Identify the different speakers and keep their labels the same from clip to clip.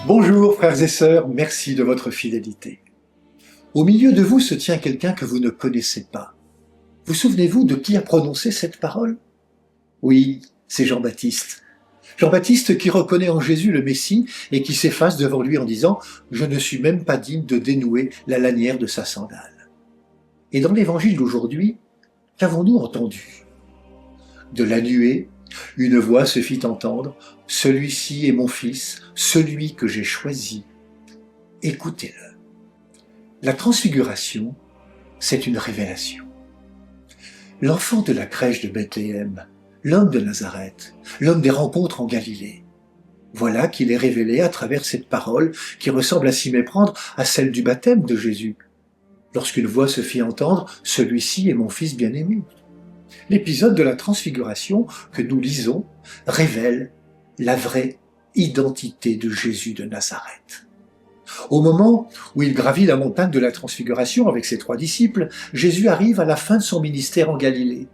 Speaker 1: Bonjour frères et sœurs, merci de votre fidélité. Au milieu de vous se tient quelqu'un que vous ne connaissez pas. Vous souvenez-vous de qui a prononcé cette parole? Oui, c'est Jean-Baptiste. Jean-Baptiste qui reconnaît en Jésus le Messie et qui s'efface devant lui en disant « Je ne suis même pas digne de dénouer la lanière de sa sandale ». Et dans l'évangile d'aujourd'hui, qu'avons-nous entendu? De la nuée, une voix se fit entendre « Celui-ci est mon fils, celui que j'ai choisi. Écoutez-le ». La transfiguration, c'est une révélation. L'enfant de la crèche de Bethléem, l'homme de Nazareth, l'homme des rencontres en Galilée, voilà qu'il est révélé à travers cette parole qui ressemble à s'y méprendre à celle du baptême de Jésus. Lorsqu'une voix se fit entendre « Celui-ci est mon fils bien-aimé ». L'épisode de la transfiguration que nous lisons révèle la vraie identité de Jésus de Nazareth. Au moment où il gravit la montagne de la transfiguration avec ses 3 disciples, Jésus arrive à la fin de son ministère en Galilée.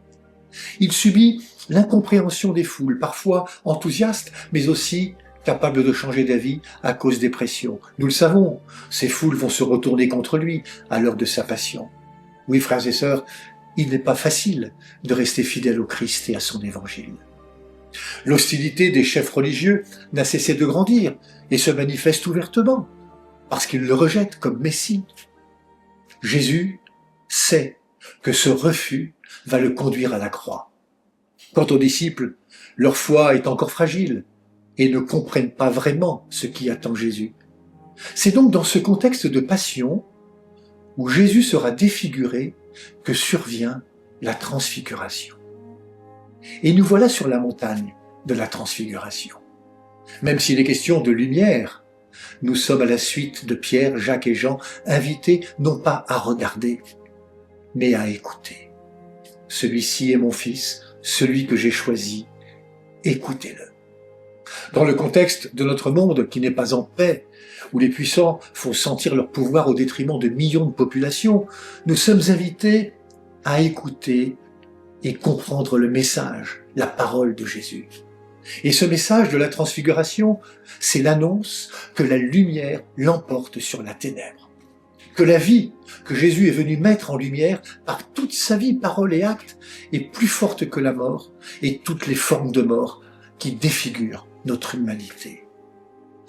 Speaker 1: Il subit l'incompréhension des foules, parfois enthousiastes, mais aussi capables de changer d'avis à cause des pressions. Nous le savons, ces foules vont se retourner contre lui à l'heure de sa passion. Oui, frères et sœurs, il n'est pas facile de rester fidèle au Christ et à son évangile. L'hostilité des chefs religieux n'a cessé de grandir et se manifeste ouvertement, parce qu'ils le rejettent comme Messie. Jésus sait que ce refus va le conduire à la croix. Quant aux disciples, leur foi est encore fragile et ne comprennent pas vraiment ce qui attend Jésus. C'est donc dans ce contexte de passion où Jésus sera défiguré que survient la transfiguration. Et nous voilà sur la montagne de la transfiguration. Même s'il est question de lumière, nous sommes à la suite de Pierre, Jacques et Jean, invités non pas à regarder, mais à écouter. Celui-ci est mon fils, celui que j'ai choisi, écoutez-le. Dans le contexte de notre monde qui n'est pas en paix, où les puissants font sentir leur pouvoir au détriment de millions de populations, nous sommes invités à écouter et comprendre le message, la parole de Jésus. Et ce message de la transfiguration, c'est l'annonce que la lumière l'emporte sur la ténèbre. Que la vie que Jésus est venu mettre en lumière par toute sa vie, parole et acte, est plus forte que la mort et toutes les formes de mort qui défigurent notre humanité.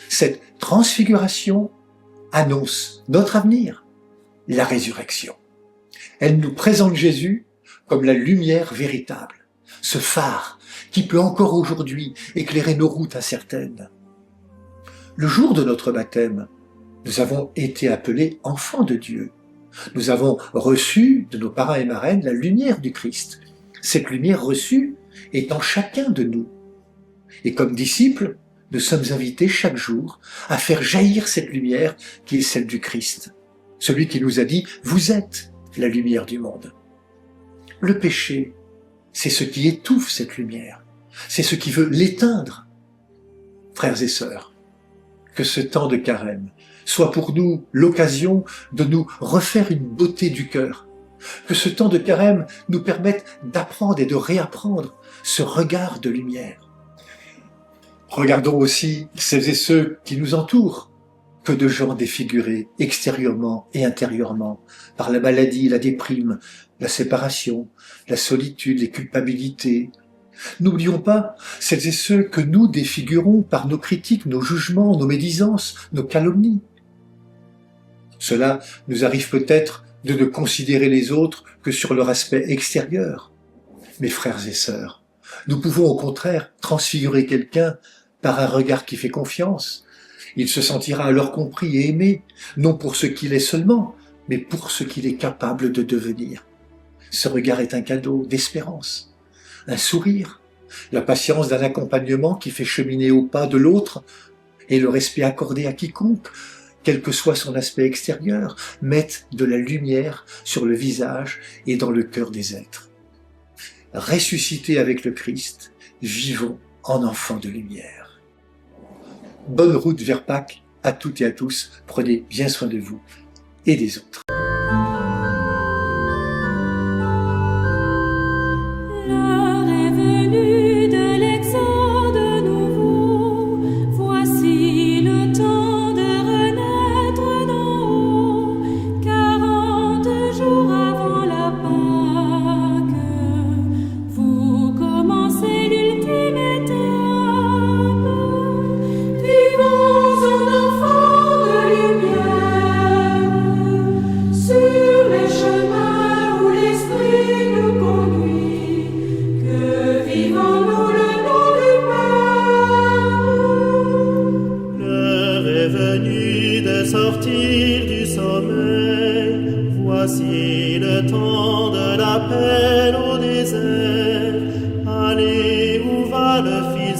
Speaker 1: Cette transfiguration annonce notre avenir, la résurrection. Elle nous présente Jésus comme la lumière véritable, ce phare qui peut encore aujourd'hui éclairer nos routes incertaines. Le jour de notre baptême, nous avons été appelés enfants de Dieu. Nous avons reçu de nos parrains et marraines la lumière du Christ. Cette lumière reçue est en chacun de nous. Et comme disciples, nous sommes invités chaque jour à faire jaillir cette lumière qui est celle du Christ. Celui qui nous a dit « Vous êtes la lumière du monde ». Le péché, c'est ce qui étouffe cette lumière. C'est ce qui veut l'éteindre. Frères et sœurs, que ce temps de carême soit pour nous l'occasion de nous refaire une beauté du cœur. Que ce temps de carême nous permette d'apprendre et de réapprendre ce regard de lumière. Regardons aussi celles et ceux qui nous entourent. Que de gens défigurés extérieurement et intérieurement par la maladie, la déprime, la séparation, la solitude, les culpabilités. N'oublions pas celles et ceux que nous défigurons par nos critiques, nos jugements, nos médisances, nos calomnies. Cela nous arrive peut-être de ne considérer les autres que sur leur aspect extérieur. Mes frères et sœurs, nous pouvons au contraire transfigurer quelqu'un par un regard qui fait confiance. Il se sentira alors compris et aimé, non pour ce qu'il est seulement, mais pour ce qu'il est capable de devenir. Ce regard est un cadeau d'espérance, un sourire, la patience d'un accompagnement qui fait cheminer au pas de l'autre et le respect accordé à quiconque, quel que soit son aspect extérieur, mettent de la lumière sur le visage et dans le cœur des êtres. Ressuscités avec le Christ, vivons en enfants de lumière. Bonne route vers Pâques à toutes et à tous. Prenez bien soin de vous et des autres.
Speaker 2: L'heure est venue de l'exode nouveau. Voici le temps.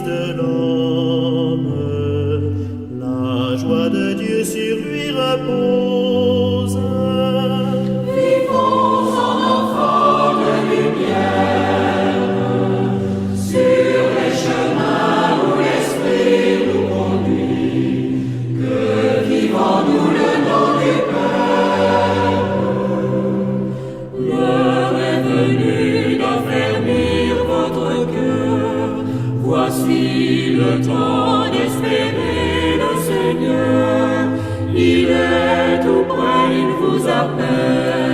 Speaker 2: de l'homme. La joie de Dieu sur lui repose.
Speaker 3: Vivons en enfants de lumière, sur les chemins où l'Esprit nous conduit, que vivons-nous le nom du Père. L'heure est venue d'affermir votre cœur, voici le temps d'espérer le Seigneur. Il est tout près, il vous appelle.